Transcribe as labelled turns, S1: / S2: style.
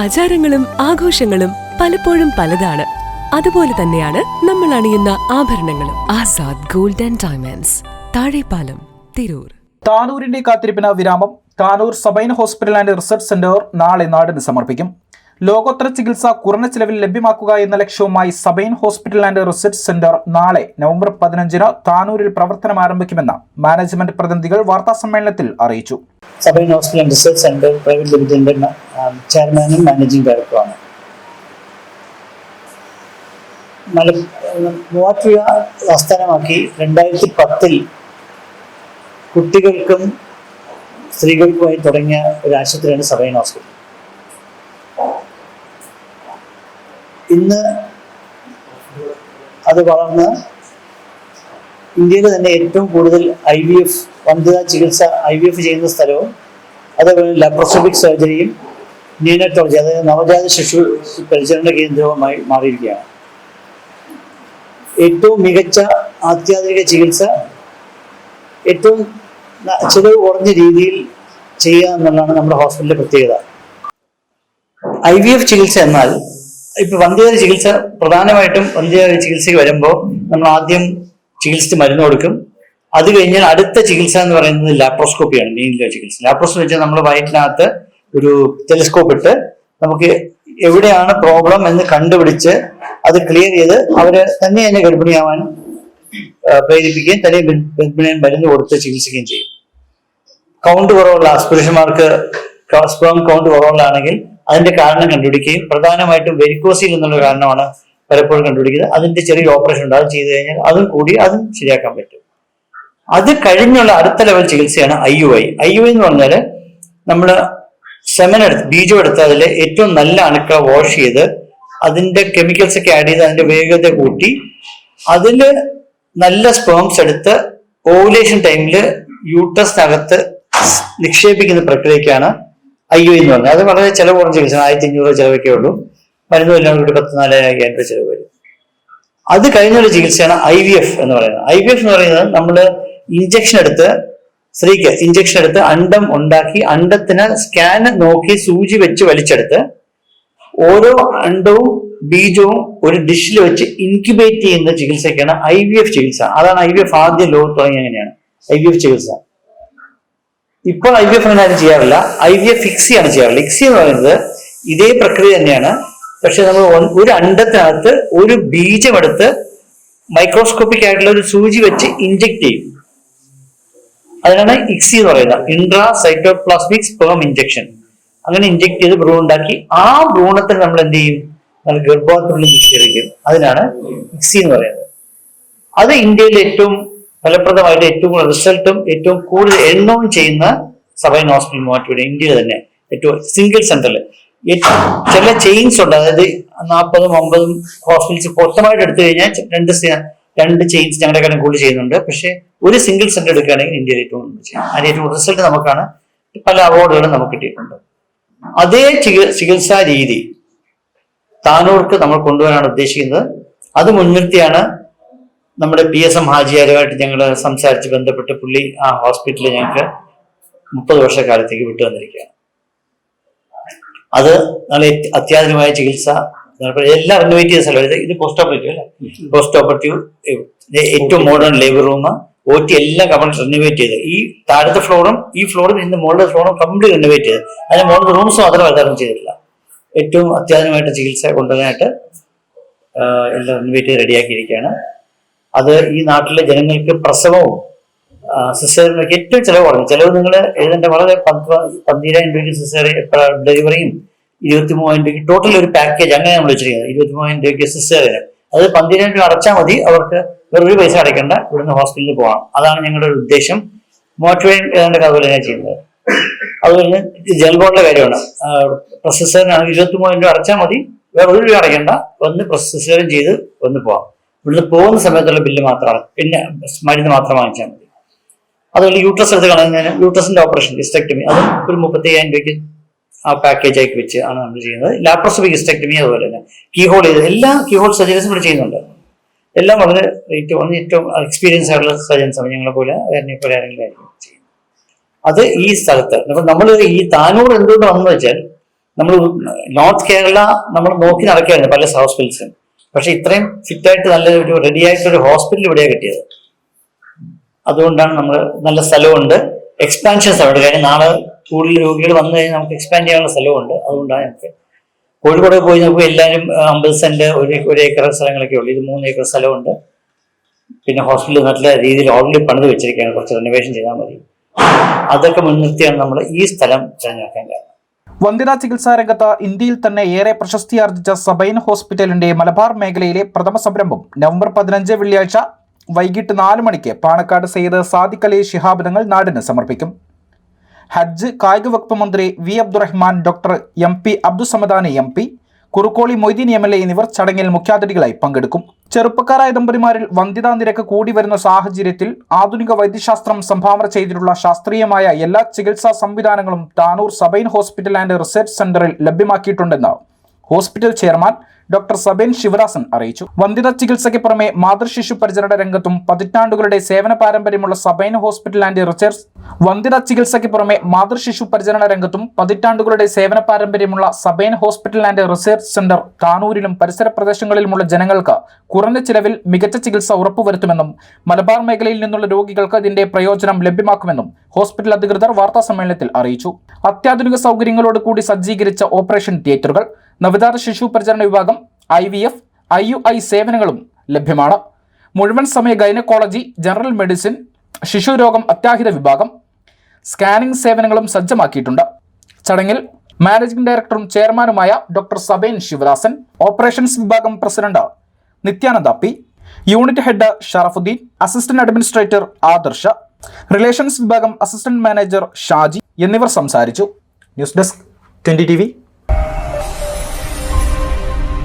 S1: ആചാരങ്ങളും ആഘോഷങ്ങളും പലപ്പോഴും പലതാണ്. അതുപോലെ തന്നെയാണ് നമ്മൾ അണിയുന്ന ആഭരണങ്ങളും. Azad gold and diamonds, Thazhepalam, Tirur.
S2: താനൂരിന്റെ കാത്തിരിപ്പിന് വിരാമം. Tanur Sabine hospital and research centre നാളെ നാടിന് സമർപ്പിക്കും. ലോകോത്തര ചികിത്സ കുറഞ്ഞ ചിലവിൽ ലഭ്യമാക്കുക എന്ന ലക്ഷ്യവുമായി Sabine hospital and research centre നാളെ നവംബർ 15-ന് താനൂരിൽ പ്രവർത്തനം ആരംഭിക്കുമെന്ന് മാനേജ്മെന്റ് പ്രതിനിധികൾ വാർത്താസമ്മേളനത്തിൽ അറിയിച്ചു.
S3: Sabine hospital and research centre private ലിമിറ്റഡിന്റെ ചെയർമാനും മാനേജിംഗ് ഡയറക്ടറുമാണ്. മൂവാറ്റുപുഴ ആസ്ഥാനമാക്കി 2010-ൽ കുട്ടികൾക്കും സ്ത്രീകൾക്കുമായി തുടങ്ങിയ ഒരു ആശുപത്രിയാണ് സബൈൻ ഹോസ്പിറ്റൽ. ഇന്ന് അത് വളർന്ന് ഇന്ത്യയിൽ തന്നെ ഏറ്റവും കൂടുതൽ IVF വന്ധ്യതാ ചികിത്സ IVF ചെയ്യുന്ന സ്ഥലവും അതേപോലെ ലാപ്രോസ്കോപ്പിക് സർജറിയും നിയോനറ്റോളജി അതായത് നവജാത ശിശു പരിചരണ കേന്ദ്രവുമായി മാറിയിരിക്കുകയാണ്. ഏറ്റവും മികച്ച അത്യാധുനിക ചികിത്സ ഏറ്റവും ചിലവ് കുറഞ്ഞ രീതിയിൽ ചെയ്യുക എന്നുള്ളതാണ് നമ്മുടെ ഹോസ്പിറ്റലിന്റെ പ്രത്യേകത. IVF ചികിത്സ എന്നാൽ ഇപ്പൊ വന്ധ്യത ചികിത്സ പ്രധാനമായിട്ടും വന്ധ്യത ചികിത്സയ്ക്ക് വരുമ്പോൾ നമ്മൾ ആദ്യം ചികിത്സിച്ച് മരുന്ന് കൊടുക്കും. അത് കഴിഞ്ഞാൽ അടുത്ത ചികിത്സ എന്ന് പറയുന്നത് ലാപ്രോസ്കോപ്പിയാണ്. മെയിൻലി ചികിത്സ ലാപ്രോസ്കോപ്പി വെച്ചാൽ നമ്മൾ വയറ്റിനകത്ത് ഒരു ടെലിസ്കോപ്പ് ഇട്ട് നമുക്ക് എവിടെയാണ് പ്രോബ്ലം എന്ന് കണ്ടുപിടിച്ച് അത് ക്ലിയർ ചെയ്ത് അവര് തന്നെ ഗർഭിണിയാവാൻ പ്രേരിപ്പിക്കുകയും തന്നെ ഗർഭിണിയാൻ മരുന്ന് കൊടുത്ത് ചികിത്സിക്കുകയും ചെയ്യും. കൗണ്ട് കുറവുള്ള പുരുഷന്മാർക്ക് സ്പേം കൗണ്ട് കുറവുള്ളതാണെങ്കിൽ അതിന്റെ കാരണം കണ്ടുപിടിക്കുകയും പ്രധാനമായിട്ടും വെരിക്കോസിൽ എന്നുള്ള കാരണമാണ് പലപ്പോഴും കണ്ടുപിടിക്കുന്നത്. അതിന്റെ ചെറിയ ഓപ്പറേഷൻ ഉണ്ട്, അത് ചെയ്തു കഴിഞ്ഞാൽ അതും ശരിയാക്കാൻ പറ്റും. അത് കഴിഞ്ഞുള്ള അടുത്ത ലെവൽ ചികിത്സയാണ് IUI. IUI എന്ന് പറഞ്ഞാൽ നമ്മൾ ബീജം എടുത്ത് അതിൽ ഏറ്റവും നല്ല അണുക്കളെ വാഷ് ചെയ്ത് അതിന്റെ കെമിക്കൽസ് ഒക്കെ ആഡ് ചെയ്ത് അതിന്റെ വേഗത കൂട്ടി അതില് നല്ല സ്പേംസ് എടുത്ത് ഓവുലേഷൻ ടൈമിൽ യൂട്രസിനകത്ത് നിക്ഷേപിക്കുന്ന പ്രക്രിയക്കാണ് IUI എന്ന് പറഞ്ഞത്. അത് വളരെ ചിലവ് കുറഞ്ഞ ചികിത്സ, 1500 ചിലവൊക്കെ ഉള്ളൂ. മരുന്നും എല്ലാം കൂടി 14,000 രൂപ ചിലവ് വരും. അത് കഴിഞ്ഞൊരു ചികിത്സയാണ് IVF എന്ന് പറയുന്നത്. IVF എന്ന് പറയുന്നത് നമ്മള് സ്ത്രീക്ക് ഇഞ്ചക്ഷൻ എടുത്ത് അണ്ഡം ഉണ്ടാക്കി അണ്ഡത്തിന് സ്കാൻ നോക്കി സൂചി വെച്ച് വലിച്ചെടുത്ത് ഓരോ അണ്ഡവും ബീജവും ഒരു ഡിഷിൽ വെച്ച് ഇൻക്യുബേറ്റ് ചെയ്യുന്ന ചികിത്സയ്ക്കാണ് IVF ചികിത്സ. അതാണ് IVF ആദ്യം ലോകത്ത് തുടങ്ങിയ അങ്ങനെയാണ് IVF ചികിത്സ. ഇപ്പോൾ IVF അങ്ങനെ ആരും ചെയ്യാറില്ല. IVF ഫിക്സി ആണ് ചെയ്യാറില്ല. ഫിക്സി എന്ന് പറയുന്നത് ഇതേ പ്രക്രിയ തന്നെയാണ്, പക്ഷെ നമ്മൾ ഒരു അണ്ഡത്തിനകത്ത് ഒരു ബീജമെടുത്ത് മൈക്രോസ്കോപ്പിക് ആയിട്ടുള്ള ഒരു സൂചി വെച്ച് ഇഞ്ചെക്ട് ചെയ്യും. അതിനാണ് ഇക്സി എന്ന് പറയുന്നത്, ഇൻട്രാ സൈറ്റോപ്ലാസ്മിക് സ്പേം ഇഞ്ചക്ഷൻ. അങ്ങനെ ഇഞ്ചെക്ട് ചെയ്ത് ഭ്രൂണം ഉണ്ടാക്കി ആ ഭ്രൂണത്തിന് നമ്മൾ എന്ത് ചെയ്യും, നമ്മൾ ഗർഭപാത്രത്തിൽ നിക്ഷേപിക്കും. അതിനാണ് ഇക്സി എന്ന് പറയുന്നത്. അത് ഇന്ത്യയിൽ ഏറ്റവും ഫലപ്രദമായിട്ട് ഏറ്റവും കൂടുതൽ റിസൾട്ടും ഏറ്റവും കൂടുതൽ എണ്ണവും ചെയ്യുന്ന സബൈൻ ഹോസ്പിറ്റൽ മൂവാറ്റുപുഴ ഇന്ത്യയിൽ തന്നെ ഏറ്റവും സിംഗിൾ സെന്ററിൽ ചില ചെയിൻസ് ഉണ്ട്. അതായത് 40-50 ഹോസ്പിറ്റൽസ് മൊത്തമായിട്ട് എടുത്തു കഴിഞ്ഞാൽ രണ്ട് ചെയിൻസ് ഞങ്ങളുടെ കാര്യം കൂടുതൽ ചെയ്യുന്നുണ്ട്. പക്ഷെ ഒരു സിംഗിൾ സെന്റർ എടുക്കുകയാണെങ്കിൽ ഇന്ത്യയിൽ ഏറ്റവും കൂടുതൽ ചെയ്യും. അതിന് ഏറ്റവും റിസൾട്ട് നമുക്കാണ്. പല അവാർഡുകളും നമുക്ക് കിട്ടിയിട്ടുണ്ട്. അതേ ചികിത്സാ രീതി താനൂർക്ക് നമ്മൾ കൊണ്ടുവരാനാണ് ഉദ്ദേശിക്കുന്നത്. അത് മുൻനിർത്തിയാണ് നമ്മുടെ PSM ഹാജിയാരുമായിട്ട് ഞങ്ങൾ സംസാരിച്ച് ബന്ധപ്പെട്ട് പുള്ളി ആ ഹോസ്പിറ്റലിൽ ഞങ്ങൾക്ക് 30 വർഷക്കാലത്തേക്ക് വിട്ടു വന്നിരിക്കുകയാണ്. അത് നല്ല അത്യാധുനികമായ ചികിത്സ, എല്ലാം റിനോവേറ്റ് ചെയ്ത സ്ഥലം. ഇത് പോസ്റ്റ് ഓപ്പറേറ്റീവ് അല്ലേ, പോസ്റ്റ് ഓപ്പറേറ്റീവ് ഏറ്റവും മോഡേൺ ലേബർ റൂം, OT എല്ലാം കംപ്ലീറ്റ് റിനോവേറ്റ് ചെയ്ത് ഈ താഴത്തെ ഫ്ലോറും ഈ ഫ്ലോറും ഇന്ന് മുകളിലെ ഫ്ലോറും കംപ്ലീറ്റ് റിനോവേറ്റ് ചെയ്ത് അതിന് മുകളിലെ റൂംസ് മാത്രം വലുതാരും ചെയ്തിട്ടില്ല. ഏറ്റവും അത്യാധുനികമായിട്ട് ചികിത്സ കൊണ്ടുവരാനായിട്ട് എല്ലാം റിനോവേറ്റ് ചെയ്ത് റെഡിയാക്കിയിരിക്കുകയാണ്. അത് ഈ നാട്ടിലെ ജനങ്ങൾക്ക് പ്രസവവും സിസേറിനൊക്കെ ഏറ്റവും ചിലവ് കുറഞ്ഞു. ചിലവ് നിങ്ങൾ എഴുതേണ്ട വളരെ 12,000 രൂപയ്ക്ക് സിസേറിയൻ ഡെലിവറിയും 23,000 രൂപയ്ക്ക് ടോട്ടൽ ഒരു പാക്കേജ് അങ്ങനെ നമ്മൾ വെച്ചിരിക്കുന്നത്. 23,000 രൂപയ്ക്ക് സിസേറിന്, അത് 12,000 രൂപ അടച്ചാൽ മതി. അവർക്ക് വേറൊരു പൈസ അടയ്ക്കേണ്ട, ഇവിടുന്ന് ഹോസ്പിറ്റലിൽ പോകാം. അതാണ് ഞങ്ങളുടെ ഒരു ഉദ്ദേശം. മൂവാറ്റുപുഴ അതുപോലെ ഞാൻ ചെയ്യുന്നത്. അത് കഴിഞ്ഞ് ജൽബോർഡിന്റെ കാര്യമാണ്. സിസേറിനാണെങ്കിൽ 23,000 രൂപ അടച്ചാൽ മതി, വേറെ 1 രൂപ അടയ്ക്കേണ്ട. ഒന്ന് സിസേറിൻ ചെയ്ത് ഒന്ന് പോവാം. ഇവിടുന്ന് പോകുന്ന സമയത്തുള്ള ബില്ല് മാത്രമാണ്, പിന്നെ മരുന്ന് മാത്രം വാങ്ങിച്ചാൽ മതി. അതുപോലെ യൂട്രസ് എടുത്ത് കളയുന്നതിന് യൂട്രസിന്റെ ഓപ്പറേഷൻ ഹിസ്റ്റെക്ടമി അതും ഒരു 35,000 രൂപയ്ക്ക് ആ പാക്കേജ് ആക്കി വെച്ച് ആണ് നമ്മൾ ചെയ്യുന്നത്. ലാപ്രോസ്കോപ്പിക് ഹിസ്റ്റെക്ടമി അതുപോലെ തന്നെ കീഹോൾ ചെയ്ത് എല്ലാ കീഹോൾ സർജൻസും ഇവിടെ ചെയ്യുന്നുണ്ട്. എല്ലാം വളരെ റേറ്റ് കുറഞ്ഞ് ഏറ്റവും എക്സ്പീരിയൻസ് ആയിട്ടുള്ള സർജൻസ് ഞങ്ങളെ പോലെ എന്നെ പോലെ ആരെങ്കിലും ആയിരിക്കും ചെയ്യുന്നത്. അത് ഈ സ്ഥലത്ത് അപ്പൊ നമ്മൾ ഈ താനൂർ എന്തുകൊണ്ട് വന്നു വെച്ചാൽ നമ്മൾ നോർത്ത് കേരള നമ്മൾ നോക്കി നടക്കുകയായിരുന്നു പല ഹോസ്പിറ്റൽസും. പക്ഷെ ഇത്രയും ഫിറ്റായിട്ട് നല്ലൊരു റെഡി ആയിട്ടൊരു ഹോസ്പിറ്റൽ ഇവിടെയാണ് കിട്ടിയത്. അതുകൊണ്ടാണ് നമ്മൾ നല്ല സ്ഥലമുണ്ട്, എക്സ്പാൻഷൻ സ്ഥലമുണ്ട്. കാര്യം നാളെ കൂടുതൽ രോഗികൾ വന്നു കഴിഞ്ഞാൽ നമുക്ക് എക്സ്പാൻഡ് ചെയ്യാനുള്ള സ്ഥലമുണ്ട്. അതുകൊണ്ടാണ് നമുക്ക് കോഴിക്കോട് പോയി നോക്കുമ്പോൾ എല്ലാവരും 50 സെന്റ്, ഒരു ഏക്കർ സ്ഥലങ്ങളൊക്കെ ഉള്ളൂ. ഇത് 3 ഏക്കർ സ്ഥലമുണ്ട്. പിന്നെ ഹോസ്പിറ്റൽ നല്ല രീതിയിൽ ഓൾറെഡി പണിത് വെച്ചിരിക്കുകയാണ്, കുറച്ച് റിനോവേഷൻ ചെയ്താൽ മതി. അതൊക്കെ മുൻനിർത്തിയാണ് നമ്മൾ ഈ സ്ഥലം തിരഞ്ഞെടുക്കാൻ കാരണം.
S2: വന്ധ്യത ചികിത്സാ രംഗത്ത് ഇന്ത്യയിൽ തന്നെ ഏറെ പ്രശസ്തിയാർജിച്ച സബൈൻ ഹോസ്പിറ്റലിന്റെ മലബാർ മേഖലയിലെ പ്രഥമ സംരംഭം നവംബർ 15 വെള്ളിയാഴ്ച വൈകിട്ട് 4 മണിക്ക് പാണക്കാട് സയ്യിദ് സാദിഖ് അലി ശിഹാബ് തങ്ങൾ നാടിന് സമർപ്പിക്കും. ഹജ്ജ് കായിക വകുപ്പ് മന്ത്രി V Abdurahman, doctor MP Abdussamadani MP, Kurukkoli Moideen MLA എന്നിവർ ചടങ്ങിൽ മുഖ്യാതിഥികളായി പങ്കെടുക്കും. ചെറുപ്പക്കാരായ ദമ്പതിമാരിൽ വന്ധ്യതാ നിരക്ക് കൂടി വരുന്ന സാഹചര്യത്തിൽ ആധുനിക വൈദ്യശാസ്ത്രം സംഭാവന ചെയ്തിട്ടുള്ള ശാസ്ത്രീയമായ എല്ലാ ചികിത്സാ സംവിധാനങ്ങളും Tanur Sabine hospital and research സെന്ററിൽ ലഭ്യമാക്കിയിട്ടുണ്ടെന്ന് hospital chairman doctor Sabine Sivadasan അറിയിച്ചു. വന്ധ്യത ചികിത്സയ്ക്ക് പുറമെ മാതൃശിശു പരിചരണ രംഗത്തും പതിറ്റാണ്ടുകളുടെ സേവന പാരമ്പര്യമുള്ള സബൈൻ ഹോസ്പിറ്റൽ ആൻഡ് റിസർച്ച് വന്ധ്യത ചികിത്സയ്ക്ക് പുറമെ മാതൃശിശു പരിചരണ രംഗത്തും പതിറ്റാണ്ടുകളുടെ സേവന പാരമ്പര്യമുള്ള Sabine hospital and research centre താനൂരിലും പരിസര പ്രദേശങ്ങളിലുമുള്ള ജനങ്ങൾക്ക് കുറഞ്ഞ ചിലവിൽ മികച്ച ചികിത്സ ഉറപ്പുവരുത്തുമെന്നും മലബാർ മേഖലയിൽ നിന്നുള്ള രോഗികൾക്ക് ഇതിന്റെ പ്രയോജനം ലഭ്യമാക്കുമെന്നും ഹോസ്പിറ്റൽ അധികൃതർ വാർത്താസമ്മേളനത്തിൽ അറിയിച്ചു. അത്യാധുനിക സൗകര്യങ്ങളോട് കൂടി സജ്ജീകരിച്ച ഓപ്പറേഷൻ തിയേറ്ററുകൾ, നവജാത ശിശു പരിചരണ വിഭാഗം, IVF, IUI സേവനങ്ങളും ലഭ്യമാണ്. മുഴുവൻ സമയ ഗൈനക്കോളജി, ജനറൽ മെഡിസിൻ, ശിശുരോഗം അത്യാഹിത വിഭാഗം, സ്കാനിംഗ് സേവനങ്ങളും സജ്ജമാക്കിയിട്ടുണ്ട്. ചടങ്ങിൽ മാനേജിംഗ് ഡയറക്ടറും ചെയർമാനുമായ ഡോക്ടർ സബൈൻ ശിവദാസൻ, ഓപ്പറേഷൻസ് വിഭാഗം president Nithyananda P, unit head Sharafuddin, assistant administrator Adarsha, relations വിഭാഗം അസിസ്റ്റന്റ് മാനേജർ ഷാജി എന്നിവർ സംസാരിച്ചു. News desk 20 TV.